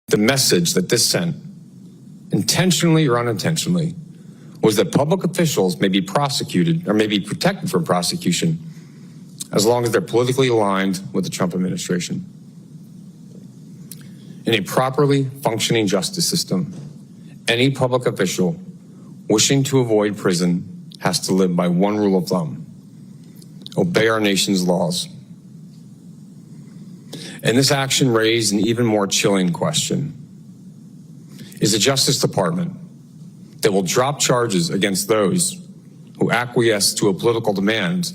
The message that this sent, intentionally or unintentionally, was that public officials may be prosecuted or may be protected from prosecution as long as they're politically aligned with the Trump administration. In a properly functioning justice system, any public official wishing to avoid prison has to live by one rule of thumb: obey our nation's laws. And this action raised an even more chilling question. Is a Justice Department that will drop charges against those who acquiesce to a political demand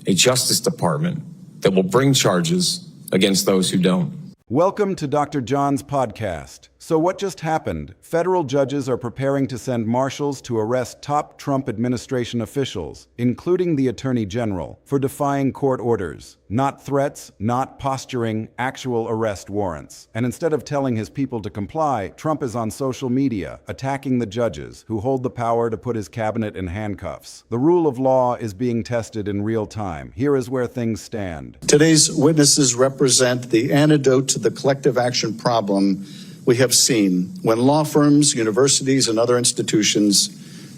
a Justice Department that will bring charges against those who don't? Welcome to Dr. John's podcast. So what just happened? Federal judges are preparing to send marshals to arrest top Trump administration officials, including the Attorney General, for defying court orders. Not threats, not posturing, actual arrest warrants. And instead of telling his people to comply, Trump is on social media, attacking the judges, who hold the power to put his cabinet in handcuffs. The rule of law is being tested in real time. Here is where things stand. Today's witnesses represent the antidote to the collective action problem we have seen when law firms, universities, and other institutions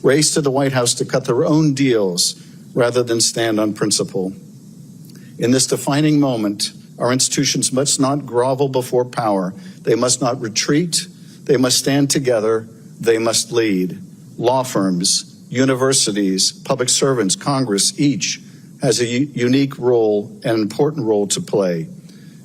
race to the White House to cut their own deals rather than stand on principle. In this defining moment, our institutions must not grovel before power. They must not retreat. They must stand together. They must lead. Law firms, universities, public servants, Congress, each has a unique role and important role to play,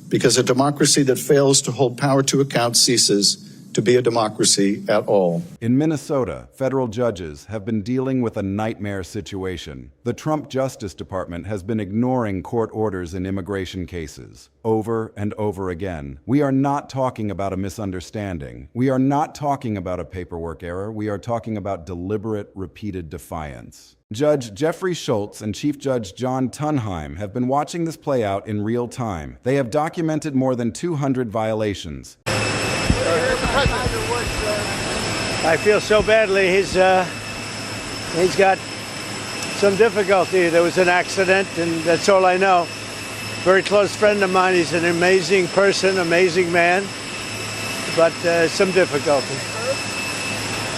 because a democracy that fails to hold power to account ceases to be a democracy at all. In Minnesota, federal judges have been dealing with a nightmare situation. The Trump Justice Department has been ignoring court orders in immigration cases over and over again. We are not talking about a misunderstanding. We are not talking about a paperwork error. We are talking about deliberate, repeated defiance. Judge Jeffrey Schultz and Chief Judge John Tunheim have been watching this play out in real time. They have documented more than 200 violations. I feel so badly. He's got some difficulty. There was an accident, and that's all I know. Very close friend of mine. He's an amazing person, amazing man, but some difficulty.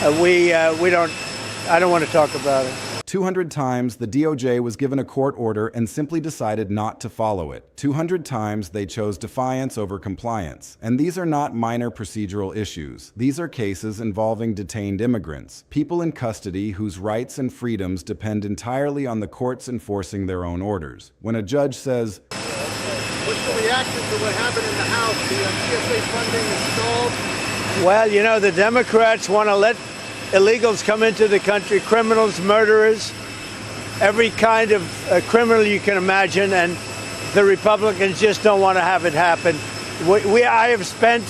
I don't want to talk about it. 200 times the DOJ was given a court order and simply decided not to follow it. 200 times they chose defiance over compliance. And these are not minor procedural issues. These are cases involving detained immigrants, people in custody whose rights and freedoms depend entirely on the courts enforcing their own orders. When a judge says, "What's the reaction to what happened in the House? The TSA funding is stalled." Well, you know, the Democrats want to let illegals come into the country, criminals, murderers, every kind of criminal you can imagine, and the Republicans just don't want to have it happen. I have spent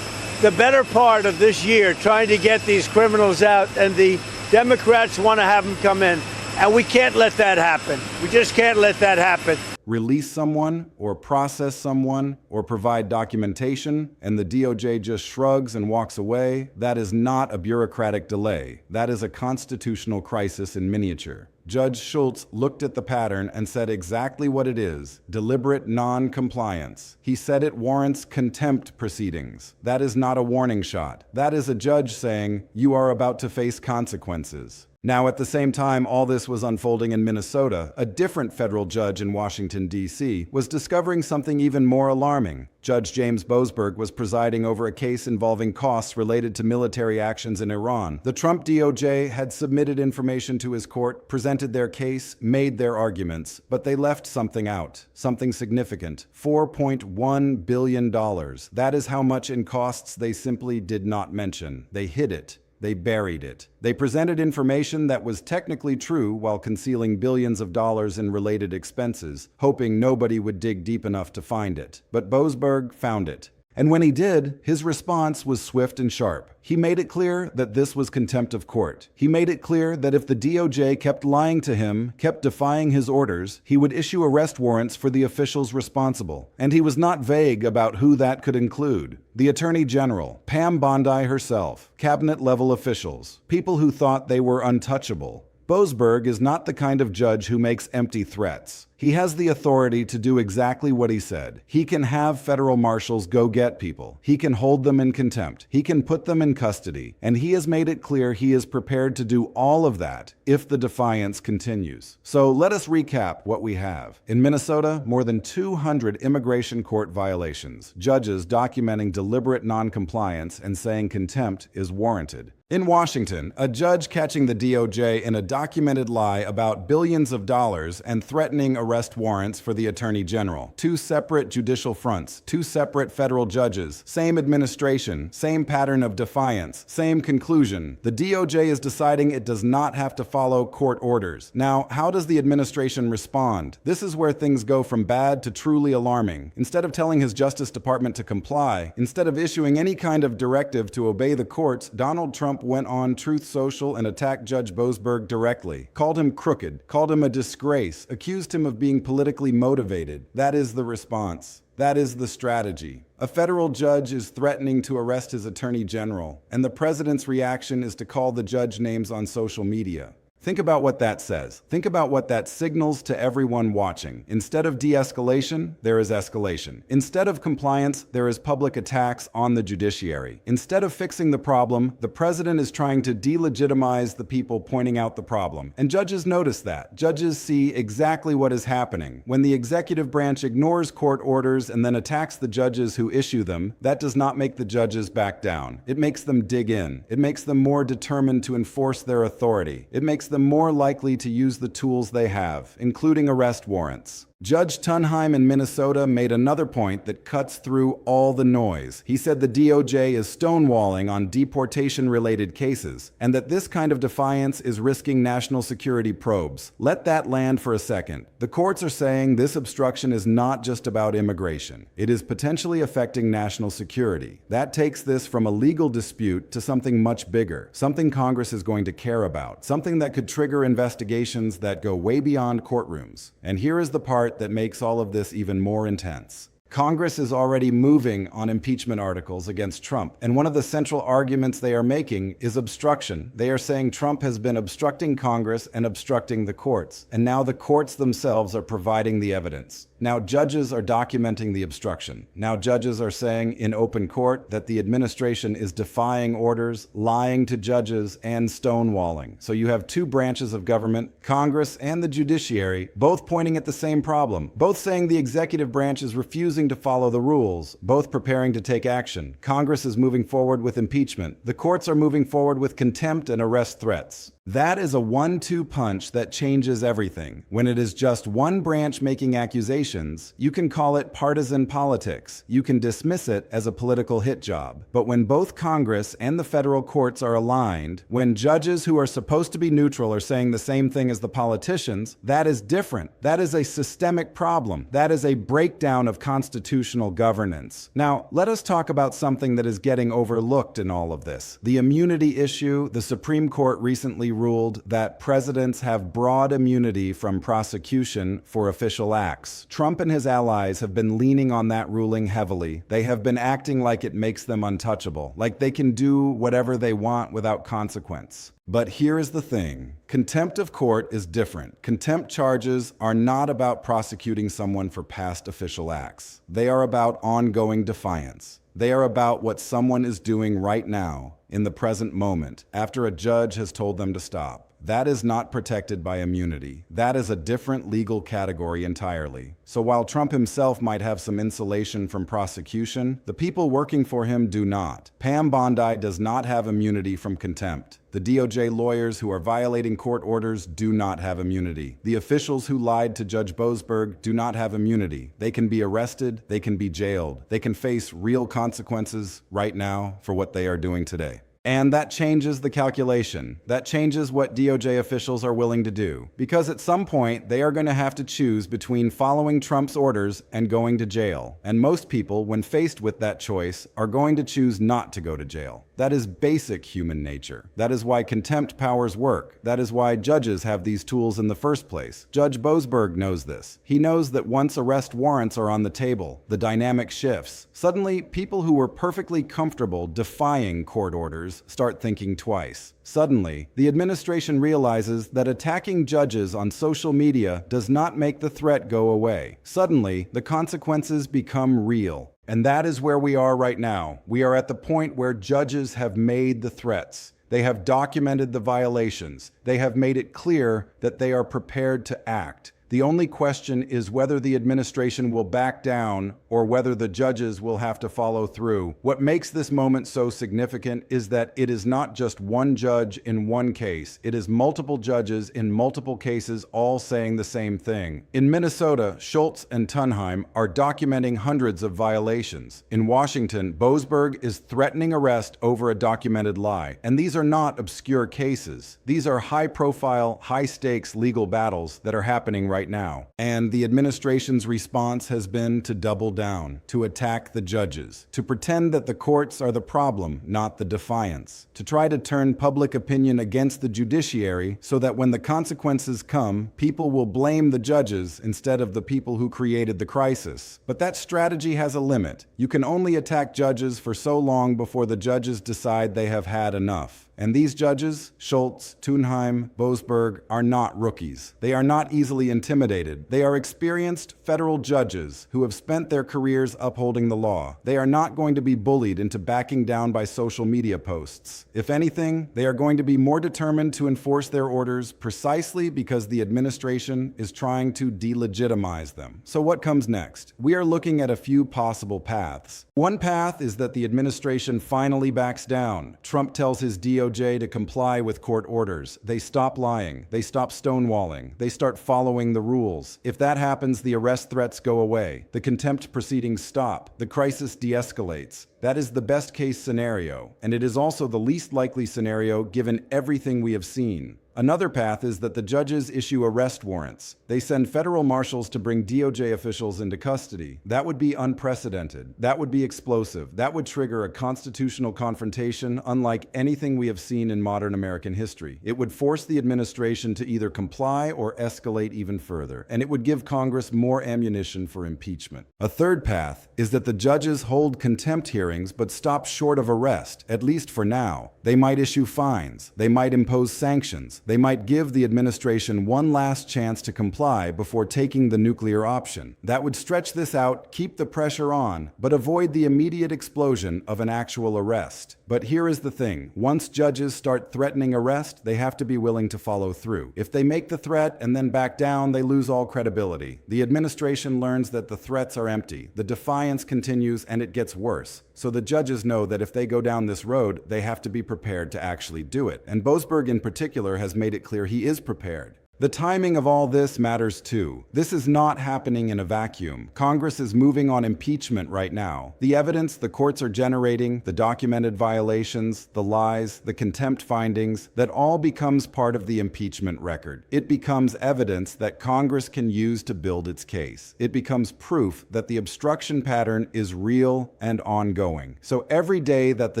the better part of this year trying to get these criminals out, and the Democrats want to have them come in, and we can't let that happen. We just can't let that happen. Release someone, or process someone, or provide documentation, and the DOJ just shrugs and walks away. That is not a bureaucratic delay. That is a constitutional crisis in miniature. Judge Schultz looked at the pattern and said exactly what it is: deliberate non-compliance. He said it warrants contempt proceedings. That is not a warning shot. That is a judge saying, you are about to face consequences. Now, at the same time all this was unfolding in Minnesota, a different federal judge in Washington, D.C. was discovering something even more alarming. Judge James Boasberg was presiding over a case involving costs related to military actions in Iran. The Trump DOJ had submitted information to his court, presented their case, made their arguments, but they left something out, something significant: $4.1 billion. That is how much in costs they simply did not mention. They hid it. They buried it. They presented information that was technically true while concealing billions of dollars in related expenses, hoping nobody would dig deep enough to find it. But Boasberg found it. And when he did, his response was swift and sharp. He made it clear that this was contempt of court. He made it clear that if the DOJ kept lying to him, kept defying his orders, he would issue arrest warrants for the officials responsible. And he was not vague about who that could include. The Attorney General, Pam Bondi herself, cabinet-level officials, people who thought they were untouchable. Boasberg is not the kind of judge who makes empty threats. He has the authority to do exactly what he said. He can have federal marshals go get people. He can hold them in contempt. He can put them in custody. And he has made it clear he is prepared to do all of that if the defiance continues. So let us recap what we have. In Minnesota, more than 200 immigration court violations, judges documenting deliberate noncompliance and saying contempt is warranted. In Washington, a judge catching the DOJ in a documented lie about billions of dollars and threatening arrest warrants for the Attorney General. Two separate judicial fronts, two separate federal judges, same administration, same pattern of defiance, same conclusion. The DOJ is deciding it does not have to follow court orders. Now, how does the administration respond? This is where things go from bad to truly alarming. Instead of telling his Justice Department to comply, instead of issuing any kind of directive to obey the courts, Donald Trump went on Truth Social and attacked Judge Boasberg directly, called him crooked, called him a disgrace, accused him of being politically motivated. That is the response. That is the strategy. A federal judge is threatening to arrest his attorney general, and the president's reaction is to call the judge names on social media. Think about what that says. Think about what that signals to everyone watching. Instead of de-escalation, there is escalation. Instead of compliance, there is public attacks on the judiciary. Instead of fixing the problem, the president is trying to delegitimize the people pointing out the problem. And judges notice that. Judges see exactly what is happening. When the executive branch ignores court orders and then attacks the judges who issue them, that does not make the judges back down. It makes them dig in. It makes them more determined to enforce their authority. It makes them more likely to use the tools they have, including arrest warrants. Judge Tunheim in Minnesota made another point that cuts through all the noise. He said the DOJ is stonewalling on deportation-related cases, and that this kind of defiance is risking national security probes. Let that land for a second. The courts are saying this obstruction is not just about immigration. It is potentially affecting national security. That takes this from a legal dispute to something much bigger, something Congress is going to care about, something that could trigger investigations that go way beyond courtrooms. And here is the part that makes all of this even more intense. Congress is already moving on impeachment articles against Trump, and one of the central arguments they are making is obstruction. They are saying Trump has been obstructing Congress and obstructing the courts, and now the courts themselves are providing the evidence. Now judges are documenting the obstruction. Now judges are saying in open court that the administration is defying orders, lying to judges, and stonewalling. So you have two branches of government, Congress and the judiciary, both pointing at the same problem, both saying the executive branch is refusing to follow the rules, both preparing to take action. Congress is moving forward with impeachment. The courts are moving forward with contempt and arrest threats. That is a 1-2 punch that changes everything. When it is just one branch making accusations, you can call it partisan politics. You can dismiss it as a political hit job. But when both Congress and the federal courts are aligned, when judges who are supposed to be neutral are saying the same thing as the politicians, that is different. That is a systemic problem. That is a breakdown of constitutional governance. Now, let us talk about something that is getting overlooked in all of this. The immunity issue. The Supreme Court recently ruled that presidents have broad immunity from prosecution for official acts. Trump and his allies have been leaning on that ruling heavily. They have been acting like it makes them untouchable, like they can do whatever they want without consequence. But here is the thing. Contempt of court is different. Contempt charges are not about prosecuting someone for past official acts. They are about ongoing defiance. They are about what someone is doing right now, in the present moment, after a judge has told them to stop. That is not protected by immunity. That is a different legal category entirely. So while Trump himself might have some insulation from prosecution, the people working for him do not. Pam Bondi does not have immunity from contempt. The DOJ lawyers who are violating court orders do not have immunity. The officials who lied to Judge Boasberg do not have immunity. They can be arrested, they can be jailed, they can face real consequences right now for what they are doing today. And that changes the calculation. That changes what DOJ officials are willing to do. Because at some point, they are going to have to choose between following Trump's orders and going to jail. And most people, when faced with that choice, are going to choose not to go to jail. That is basic human nature. That is why contempt powers work. That is why judges have these tools in the first place. Judge Boasberg knows this. He knows that once arrest warrants are on the table, the dynamic shifts. Suddenly, people who were perfectly comfortable defying court orders lawmakers start thinking twice. Suddenly, the administration realizes that attacking judges on social media does not make the threat go away. Suddenly, the consequences become real. And that is where we are right now. We are at the point where judges have made the threats. They have documented the violations. They have made it clear that they are prepared to act. The only question is whether the administration will back down or whether the judges will have to follow through. What makes this moment so significant is that it is not just one judge in one case. It is multiple judges in multiple cases all saying the same thing. In Minnesota, Schultz and Tunheim are documenting hundreds of violations. In Washington, Boasberg is threatening arrest over a documented lie. And these are not obscure cases. These are high-profile, high-stakes legal battles that are happening right now. And the administration's response has been to double down, to attack the judges, to pretend that the courts are the problem, not the defiance, to try to turn public opinion against the judiciary so that when the consequences come, people will blame the judges instead of the people who created the crisis. But that strategy has a limit. You can only attack judges for so long before the judges decide they have had enough. And these judges, Schultz, Tunheim, Boasberg, are not rookies. They are not easily intimidated. They are experienced federal judges who have spent their careers upholding the law. They are not going to be bullied into backing down by social media posts. If anything, they are going to be more determined to enforce their orders precisely because the administration is trying to delegitimize them. So what comes next? We are looking at a few possible paths. One path is that the administration finally backs down. Trump tells his DOJ to comply with court orders. They stop lying. They stop stonewalling. They start following the rules. If that happens, the arrest threats go away. The contempt proceedings stop. The crisis de-escalates. That is the best case scenario, and it is also the least likely scenario given everything we have seen. Another path is that the judges issue arrest warrants. They send federal marshals to bring DOJ officials into custody. That would be unprecedented. That would be explosive. That would trigger a constitutional confrontation unlike anything we have seen in modern American history. It would force the administration to either comply or escalate even further, and it would give Congress more ammunition for impeachment. A third path is that the judges hold contempt hearings but stop short of arrest, at least for now. They might issue fines. They might impose sanctions. They might give the administration one last chance to comply before taking the nuclear option. That would stretch this out, keep the pressure on, but avoid the immediate explosion of an actual arrest. But here is the thing. Once judges start threatening arrest, they have to be willing to follow through. If they make the threat and then back down, they lose all credibility. The administration learns that the threats are empty. The defiance continues and it gets worse. So the judges know that if they go down this road, they have to be prepared to actually do it. And Boasberg in particular has made it clear he is prepared. The timing of all this matters too. This is not happening in a vacuum. Congress is moving on impeachment right now. The evidence the courts are generating, the documented violations, the lies, the contempt findings, that all becomes part of the impeachment record. It becomes evidence that Congress can use to build its case. It becomes proof that the obstruction pattern is real and ongoing. So every day that the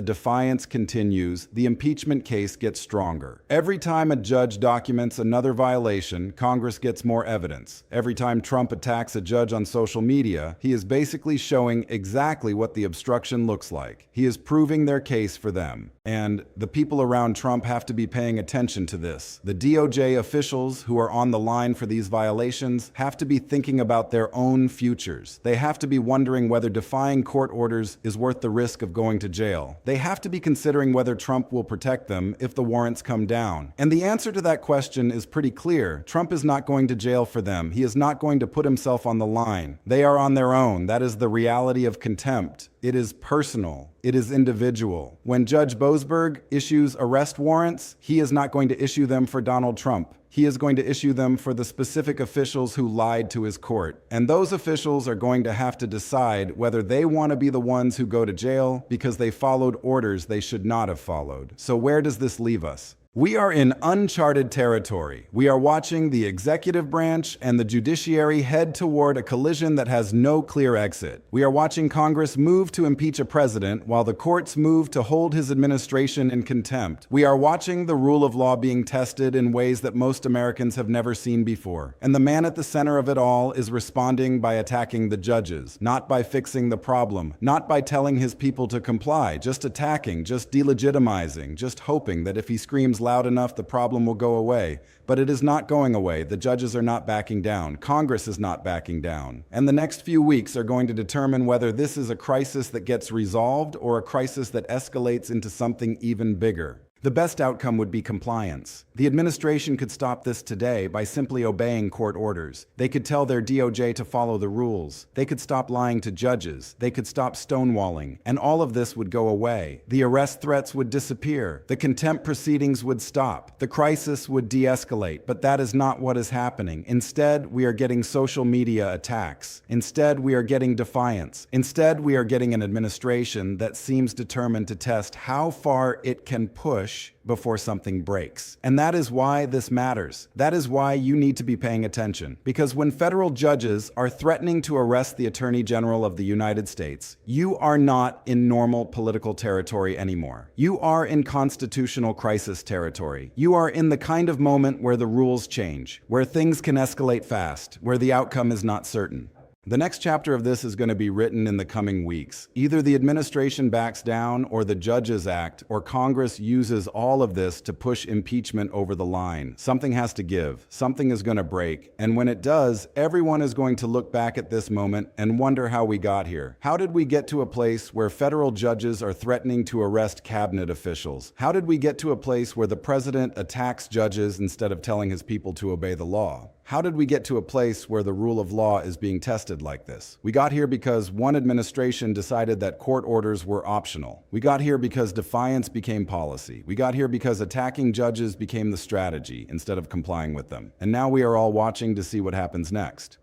defiance continues, the impeachment case gets stronger. Every time a judge documents another violation, Congress gets more evidence. Every time Trump attacks a judge on social media, he is basically showing exactly what the obstruction looks like. He is proving their case for them. And the people around Trump have to be paying attention to this. The DOJ officials who are on the line for these violations have to be thinking about their own futures. They have to be wondering whether defying court orders is worth the risk of going to jail. They have to be considering whether Trump will protect them if the warrants come down. And the answer to that question is pretty clear. Trump is not going to jail for them. He is not going to put himself on the line. They are on their own. That is the reality of contempt. It is personal. It is individual. When Judge Boasberg issues arrest warrants, he is not going to issue them for Donald Trump. He is going to issue them for the specific officials who lied to his court. And those officials are going to have to decide whether they want to be the ones who go to jail because they followed orders they should not have followed. So where does this leave us? We are in uncharted territory. We are watching the executive branch and the judiciary head toward a collision that has no clear exit. We are watching Congress move to impeach a president while the courts move to hold his administration in contempt. We are watching the rule of law being tested in ways that most most Americans have never seen before. And the man at the center of it all is responding by attacking the judges, not by fixing the problem, not by telling his people to comply, just attacking, just delegitimizing, just hoping that if he screams loud enough, the problem will go away. But it is not going away. The judges are not backing down. Congress is not backing down. And the next few weeks are going to determine whether this is a crisis that gets resolved or a crisis that escalates into something even bigger. The best outcome would be compliance. The administration could stop this today by simply obeying court orders. They could tell their DOJ to follow the rules. They could stop lying to judges. They could stop stonewalling. And all of this would go away. The arrest threats would disappear. The contempt proceedings would stop. The crisis would de-escalate. But that is not what is happening. Instead, we are getting social media attacks. Instead, we are getting defiance. Instead, we are getting an administration that seems determined to test how far it can push before something breaks. And that is why this matters. That is why you need to be paying attention. Because when federal judges are threatening to arrest the Attorney General of the United States, you are not in normal political territory anymore. You are in constitutional crisis territory. You are in the kind of moment where the rules change, where things can escalate fast, where the outcome is not certain. The next chapter of this is going to be written in the coming weeks. Either the administration backs down, or the judges act, or Congress uses all of this to push impeachment over the line. Something has to give. Something is going to break. And when it does, everyone is going to look back at this moment and wonder how we got here. How did we get to a place where federal judges are threatening to arrest cabinet officials? How did we get to a place where the president attacks judges instead of telling his people to obey the law? How did we get to a place where the rule of law is being tested like this? We got here because one administration decided that court orders were optional. We got here because defiance became policy. We got here because attacking judges became the strategy instead of complying with them. And now we are all watching to see what happens next.